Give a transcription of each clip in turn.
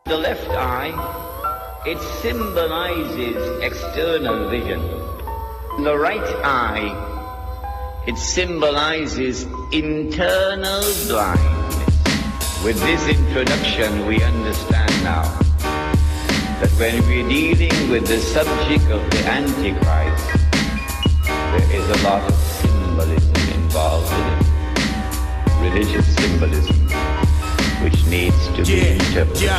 The left eye, it symbolizes external vision. The right eye, it symbolizes internal blindness. With this introduction, we understand now that when we're dealing with the subject of the Antichrist, there is a lot of symbolism involved in it. Religious symbolism, which needs to be interpreted.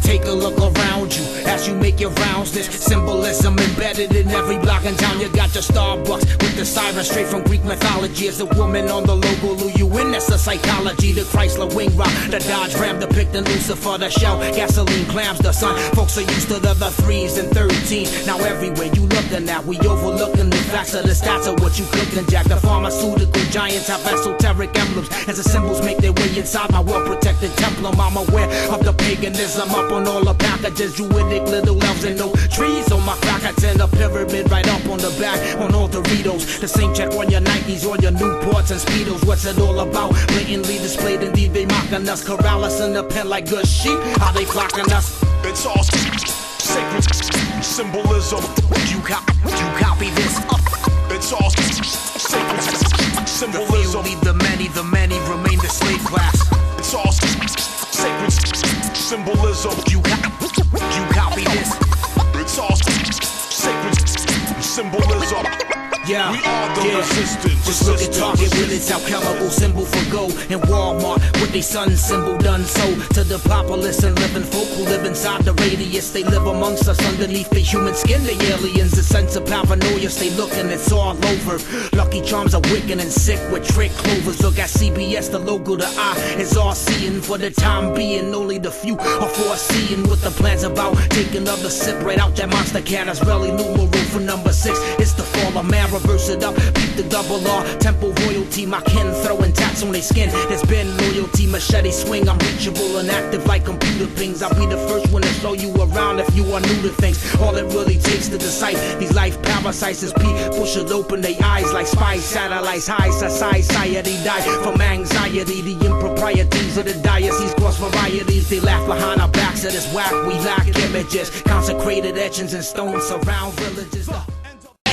Take a look around you as you make your rounds. There's symbolism embedded in every block in town. You got your Starbucks with the siren straight from Greek mythology. As a woman on the logo, lure you in, that's the psychology. The Chrysler wing rock, the Dodge Ram depicting Lucifer, the Shell, gasoline clams, the sun. Folks are used to the 3s and 13. Now everywhere you looking at, we overlooking the facts of the stats of what you cooking, Jack. The pharmaceutical giants have esoteric emblems as the symbols make their way inside my well-protected templum. I'm aware of the paganism up on all the packages, druidic little elves and no trees on my packets, and a pyramid right up on the back on all Doritos. The same check on your Nikes, on your Newports and Speedos. What's it all about? Blatantly displayed, indeed they mocking us. Corral us in the pen like good sheep. How they flocking us? It's all sacred symbolism. You copy this? It's all sacred symbolism. The few lead the many remain the slave class. It's all sacred symbolism. You copy this? It's all sacred symbolism. Yeah, we are the resistance. Just look at Target with its alchemical symbol for gold, and Walmart with their sun symbol done so. To the populace and living folk who live inside the radius, they live amongst us underneath the human skin. The aliens, a sense of paranoia, stay looking, it's all over. Lucky Charms are wicked and sick with trick clovers. Look at CBS, the logo, the eye is all seeing. For the time being, only the few are foreseeing what the plans about. Taking another sip right out that monster can. That's really numeral for number 6. It's the fall of man. Reverse it up, beat the double R. Temple royalty, my kin throwing tats on their skin. There's been loyalty, machete swing. I'm reachable and active like computer pings. I'll be the first one to show you around if you are new to things. All it really takes to decide these life parasites is people should open their eyes like spies. Satellites, high society die from anxiety. The improprieties of the diocese cross varieties. They laugh behind our backs at this whack. We lack images, consecrated etchings and stones surround villages.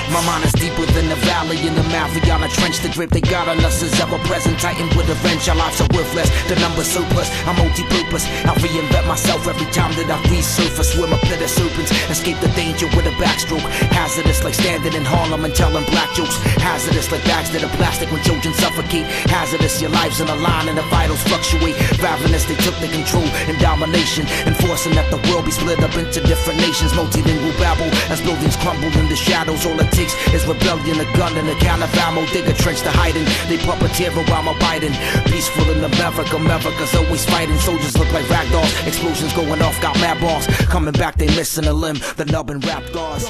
My mind is deeper than the valley in the Mariana Trench. The grip they got on us is ever present, tightened with a wrench. Our lives are worthless, the numbers surplus. I'm multi-purpose, I reinvent myself every time that I resurface. Swim up to the serpents, escape the danger with a backstroke. Hazardous like standing in Harlem and telling black jokes. Hazardous like bags that are plastic when children suffocate. Hazardous, your life's in a line and the vitals fluctuate. Ravenous, they took the control and domination, enforcing that the world be split up into different nations. Multilingual babble as buildings crumble in the shadows. All it takes is rebellion, a gun and a can of ammo. Dig a trench to hide in. They puppeteer Obama Biden. Peaceful in America, America's always fighting. Soldiers look like ragdolls. Explosions going off, got mad balls. Coming back, they missing a limb. The nub and rap guards.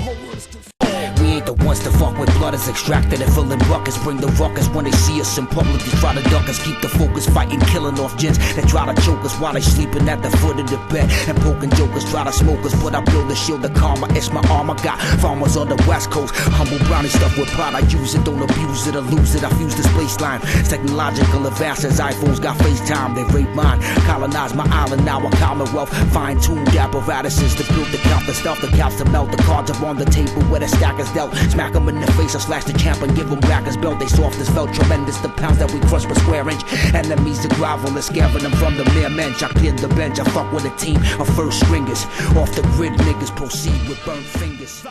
We ain't the ones to fuck with. Blood is extracted and filling buckets. Bring the ruckus when they see us in public. They try to duck us, keep the focus. Fighting, killing off gents that try to choke us while they sleeping at the foot of the bed. And poking jokers try to smoke us, but I build a shield of karma. It's my armor. Got farmers on the west coast. Humble brownie stuff with pride. I use it, don't abuse it or lose it. I fuse this baseline. Technological advances. iPhones got FaceTime. They rape mine. Colonize my island, now a commonwealth. Fine-tuned apparatuses to build the count, the stuff, the caps to melt. The cards are on the table where the stack is dealt. Smack them in the face or slash the champ and give them back his belt. They soft as felt, tremendous the pounds that we crush per square inch. Enemies to grovel and scaring them from the mere mensch. I cleared the bench, I fuck with a team of first stringers. Off the grid niggas proceed with burnt fingers.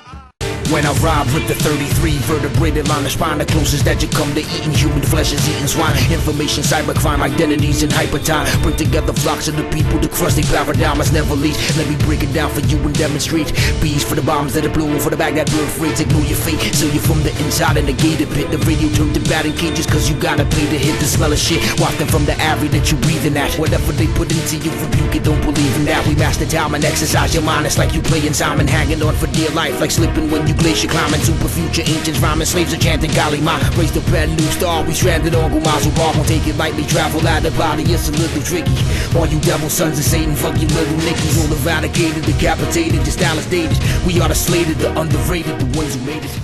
When I ride with the 33 vertebrated line of spine, the closest that you come to eating human flesh is eating swine. Information, cybercrime, identities in hypertime. Bring together flocks of the people to crush their paradigms never leaves. Let me break it down for you and demonstrate. Bees for the bombs that are blowing for the bag that birth rates. Ignore your fate, seal you from the inside in the gated pit. The radio turned to batting cages cause you gotta pay to hit the smell of shit. Wafting from the air that you breathing at. Whatever they put into you, rebuke it, don't believe in that. We master time and exercise your mind. It's like you playing Simon, hanging on for dear life. Like slipping when you glacier climbing. Super future ancients rhyming, slaves are chanting Kali Ma. Raise the brand new star, we stranded on Gumazu Bar. Won't take it lightly, travel out the body, it's a little tricky. All you devil sons of Satan, fuck you little nickies. All eradicated, decapitated, just Dallas dated. We are the slated, the underrated, the ones who made it.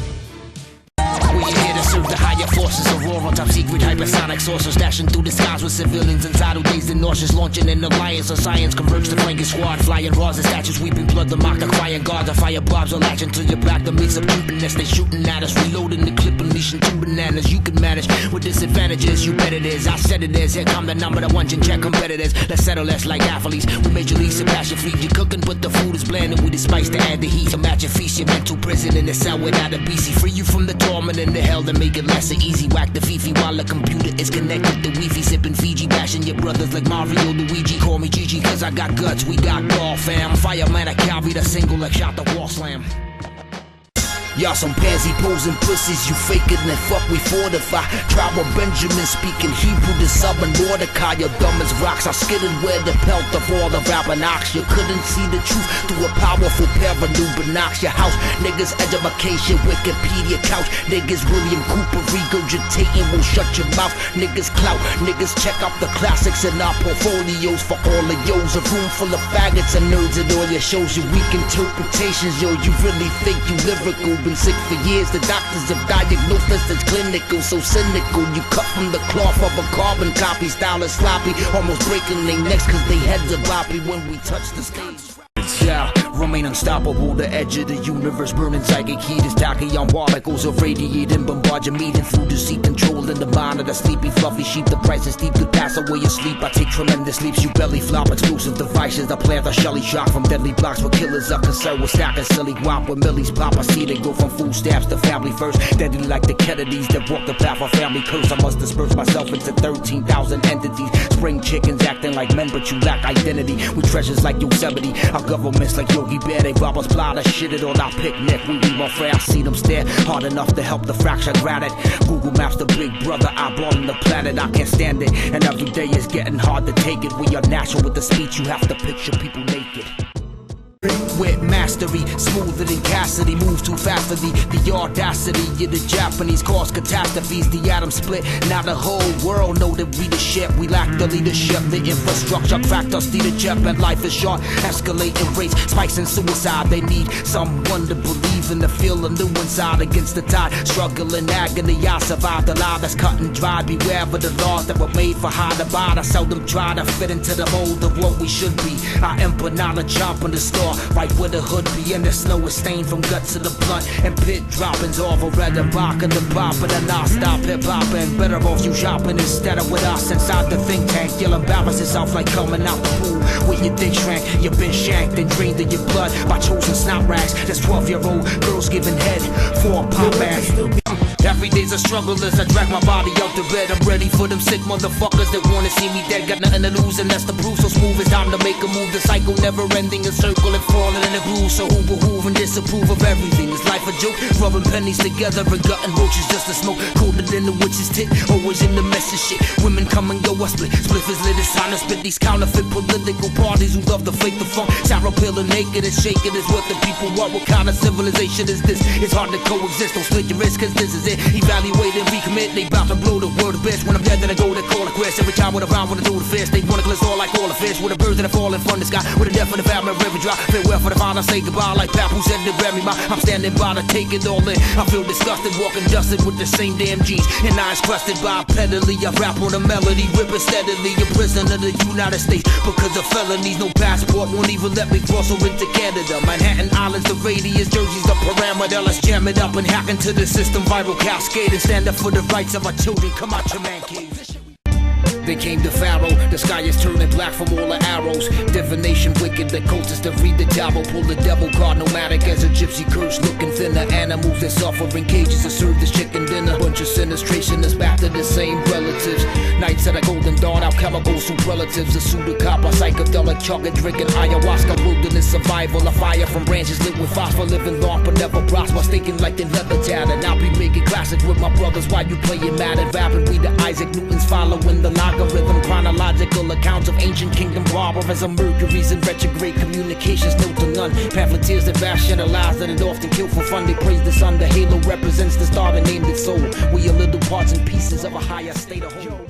We here to serve The higher forces aurora, top secret hypersonic saucers dashing through the skies with civilians inside who dazed and nauseous, launching an alliance of science converge the flanking squad, flying raws and statues weeping blood, the mock the crying guards, the fire bobs are latching to your back, the meats of cuteness they shooting at us, reloading the clip, unleashing 2 bananas. You can manage with disadvantages, you bet it is. I said it is. Here come the number, the ones and check competitors. Let's settle less like athletes. We Major League Sebastian Fleet. You cooking, but the food is bland, and we the spice to add the heat. So match your feast, your mental prison in the cell without a BC. Free you from the torment and the hell to make it less easy. Whack the Fifi while the computer is connected to Wi-Fi. Sipping Fiji, bashing your brothers like Mario, Luigi. Call me Gigi, cause I got guts. We got golf, fam. Fireman, I carry the single like shot the wall slam. Y'all some pansy posing pussies, you faking and fuck we fortify. Tribal Benjamin speaking Hebrew to Southern Mordecai. You're dumb as rocks, I skidded where the pelt of all the Rabbanox. You couldn't see the truth through a powerful pair of new binocs. Your house, niggas education, Wikipedia couch. Niggas William Cooper regurgitating will shut your mouth. Niggas clout, niggas check out the classics in our portfolios. For all of yo's, a room full of faggots and nerds at all your shows. Your weak interpretations, yo, you really think you lyrical. Been sick for years, the doctors have diagnosed us as clinical, so cynical. You cut from the cloth of a carbon copy, style is sloppy, almost breaking their necks cause they heads are boppy when we touch the stage. Yeah, remain unstoppable, the edge of the universe, burning psychic heat as tachyon particles of radiating, bombard your meeting through deceit, controlling the mind of the sleepy, fluffy sheep. The price is steep, could pass away asleep. I take tremendous leaps, you belly flop, exclusive devices. I plant the shelly shock from deadly blocks where killers are concerned with stacking silly guap. When millies pop, I see they go from food stamps to family first. Deadly like the Kennedys that walk the path of family curse. I must disperse myself into 13,000 entities. Spring chickens acting like men, but you lack identity. We treasures like Yosemite, our governments like Yogi Bear. They rob us blind and shit it on our picnic. We leave on fair, I see them stare hard enough to help the fracture granite. Google Maps, the big brother eyeballing the planet. I can't stand it, and every day is getting hard to take it. We are natural with the speech, you have to picture people naked. With mastery, smoother than Cassidy, moves too fast for the audacity of the Japanese cause catastrophes. The atom split, now the whole world know that we the shit. We lack the leadership, the infrastructure, cracked us, the jet, and life is short. Escalating rates, spikes in suicide. They need someone to believe in, the feel a new inside against the tide. Struggle in agony, I survived a lie that's cut and dried. Beware of the laws that were made for high to buy. I seldom try to fit into the mold of what we should be. I empanada chomp in the store, right where the hood be, and the snow is stained from guts to the blunt, and pit droppings off a red and bark and the bop and a non-stop hip-hop. And better off you shopping instead of with us inside the think tank. You'll embarrass yourself like coming out the pool with your dick shrank. You've been shanked and drained of your blood by chosen snot rags. That's 12-year-old girls giving head for a pop ass. Every day's a struggle as I drag my body out the bed. I'm ready for them sick motherfuckers that wanna see me dead. Got nothing to lose and that's the proof. So smooth, it's time to make a move. The cycle never ending, a circle and falling in a groove. So who behoove and disapprove of everything? Is life a joke? Rubbing pennies together and gutting roaches just to smoke. Colder than the witch's tit, always in the mess of shit. Women come and go, I split. Spliff is lit, it's time to spit. These counterfeit political parties who love to fake the funk. Sour pill and naked and shaking is what the people want. What kind of civilization is this? It's hard to coexist, don't split your wrist cause this is it. Evaluate and recommit, they bout to blow the world of best. When I'm dead then I go to call a quest. Every time when I'm around when I do the fist, they wanna glitz all like all the fish. With the birds that are falling from the sky, with the death of the family river dry. Farewell for the final, say goodbye like Pap who said to bury my. I'm standing by to take it all in. I feel disgusted, walking dusted with the same damn G's. And eyes crusted by pedally. I rap on a melody, ripping steadily. A prisoner of the United States because of felonies. No passport, won't even let me cross over into Canada. Manhattan Islands, the radius, Jersey's the parameter. Let's jam it up and hack into the system. Viral cascade and stand up for the rights of our children. Come out your man cave. Then came the Pharaoh, the sky is turning black from all the arrows. Divination wicked, the cultists that read the Bible. Pull the devil card nomadic as a gypsy curse. Looking thinner, animals that suffer in cages that serve this chicken dinner. Bunch of sinners tracing us back to the same relatives. Nights at a golden dawn, alchemical superlatives. A pseudocop, a psychedelic chugging, drinking ayahuasca. Wilderness survival, a fire from branches lit with phosphor. Living long but never prosper, staking like they leather tattered. I'll be making classics with my brothers while you playing mad and rapping. We the Isaac Newtons following the algorithm, chronological accounts of ancient kingdom barbarism, Mercury's in retrograde communications, no to none. Pamphleteers that rationalize that it often kill for fun. They praise the sun, the halo represents the star that named its soul. We are little parts and pieces of a higher state of whole.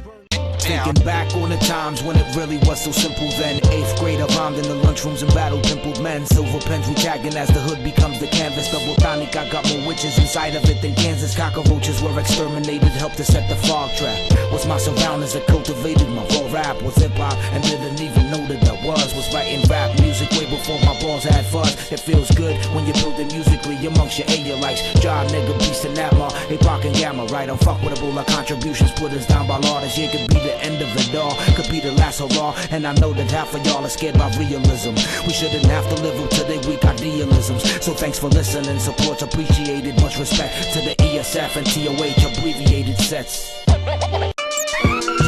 Thinking back on the times when it really was so simple then. 8th grade, I rhymed in the lunchrooms and battled dimpled men. Silver pens we tagging as the hood becomes the canvas. The botanic, I got more witches inside of it than Kansas. Cockroaches were exterminated, helped to set the fog trap. Was my surroundings that cultivated my raw rap. Was hip-hop and didn't even know that I was writing rap music way before my balls had fuzz. It feels good when you're building musically amongst your A-lites. Job nigga, beast and Atma, Apoc and Gamma, right? Unfuckwitable, our contributions put us down by law. This year could be the end of it all, could be the last hurrah. And I know that half of y'all are scared by realism. We shouldn't have to live up to their weak idealisms. So thanks for listening, support's appreciated. Much respect to the ESF and TOH abbreviated sets.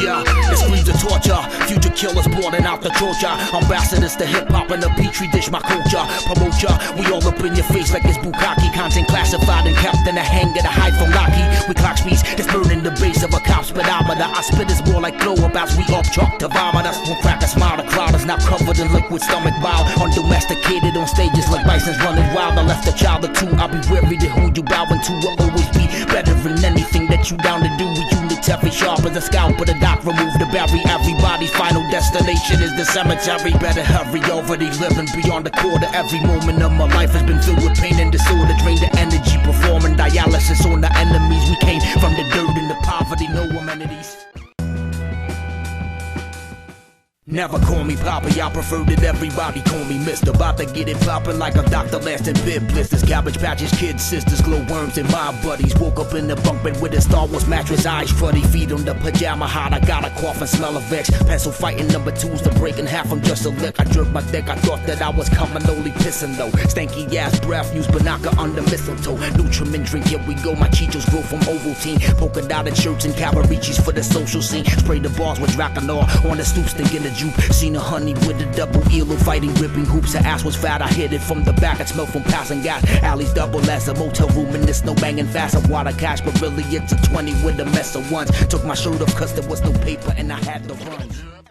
Yeah, it screams of torture. Future killers boarding out the torture. Ambassadors to hip-hop and the petri dish, my culture. Promote ya, we all up in your face like it's bukkake. Content classified and kept in a hanger to hide from Locky. We clock speeds, it's burning the base of a cop speedometer. I spit is more like glow abouts, we up chalk to vomit us. One crack a smile, the crowd is now covered in liquid stomach bile. Undomesticated on stages like bisons running wild. I left a child or two, I'll be wary to who you bowing to. Will always be better than anything that you down to do. We unitary, sharp as a scalp, but a doc remove the berry. Everybody's final destination is the cemetery. Better hurry, already living beyond the quarter. Every moment of my life has been filled with pain and disorder. Drain the energy, performing dialysis on the enemies. We came from the dirt and the poverty, no amenities. Never call me Poppy, I prefer that everybody call me Mister. About to get it poppin' like a Dr. Last and bib blisters. Cabbage patches, kids, sisters, glowworms, and my buddies. Woke up in the bunk bed with a Star Wars mattress, eyes fuddy. Feet on the pajama hot, I got a cough and smell of X. Pencil fighting number 2s to breaking half from just a lick. I jerked my dick, I thought that I was coming, only pissing though. Stanky ass breath, use Banaka under mistletoe. Nutriment drink, here we go, my Cheetos grow from Ovaltine. Polka dotted shirts and Cavariccis for the social scene. Spray the bars with Dracanor on the stoop, thinking the juke. Seen a honey with a double elo fighting, ripping hoops. Her ass was fat, I hit it from the back. It smelled from passing gas. Alley's double as a motel room and there's no banging fast. I water cash, but really it's a 20 with a mess of ones. Took my shirt off cause there was no paper and I had to run.